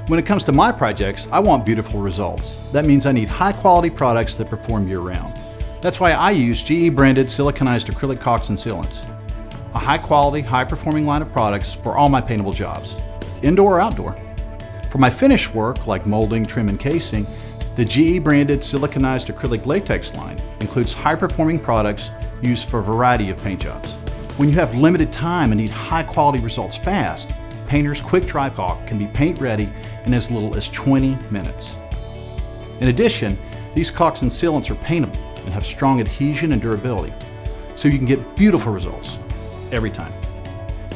When it comes to my projects, I want beautiful results. That means I need high quality products that perform year round. That's why I use GE-branded Siliconized Acrylic Caulks and Sealants. A high quality, high performing line of products for all my paintable jobs, indoor or outdoor. For my finished work, like molding, trim, and casing, the GE-branded Siliconized Acrylic Latex line includes high performing products used for a variety of paint jobs. When you have limited time and need high quality results fast, Painter's Quick Dry Caulk can be paint ready in as little as 20 minutes. In addition, these caulks and sealants are paintable and have strong adhesion and durability, so you can get beautiful results every time.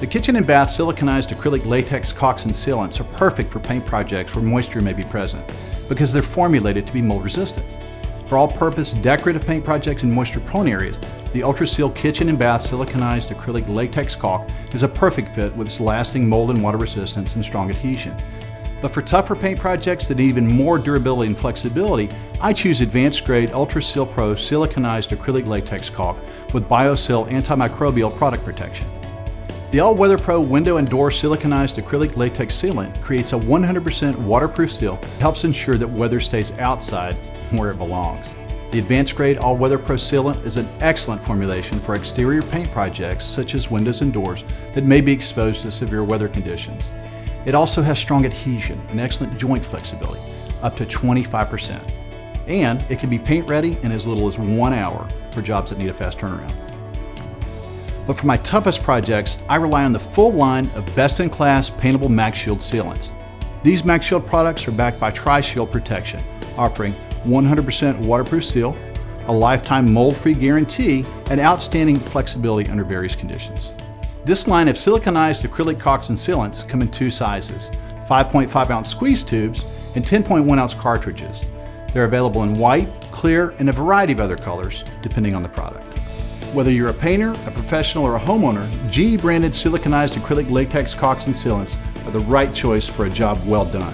The kitchen and bath siliconized acrylic latex caulks and sealants are perfect for paint projects where moisture may be present because they're formulated to be mold resistant. For all-purpose decorative paint projects in moisture-prone areas, the Ultra Seal Kitchen and Bath Siliconized Acrylic Latex Caulk is a perfect fit with its lasting mold and water resistance and strong adhesion. But for tougher paint projects that need even more durability and flexibility, I choose advanced grade Ultra Seal Pro Siliconized Acrylic Latex Caulk with BioSeal antimicrobial product protection. The All Weather Pro window and door siliconized acrylic latex sealant creates a 100% waterproof seal that helps ensure that weather stays outside where it belongs. The advanced grade All Weather Pro sealant is an excellent formulation for exterior paint projects such as windows and doors that may be exposed to severe weather conditions. It also has strong adhesion and excellent joint flexibility, up to 25%. And it can be paint ready in as little as 1 hour for jobs that need a fast turnaround. But for my toughest projects, I rely on the full line of best-in-class paintable MaxShield sealants. These MaxShield products are backed by Tri-Shield protection, offering 100% waterproof seal, a lifetime mold-free guarantee, and outstanding flexibility under various conditions. This line of siliconized acrylic caulks and sealants come in 2 sizes, 5.5 ounce squeeze tubes and 10.1 ounce cartridges. They're available in white, clear, and a variety of other colors, depending on the product. Whether you're a painter, a professional, or a homeowner, GE-branded siliconized acrylic latex caulks and sealants are the right choice for a job well done.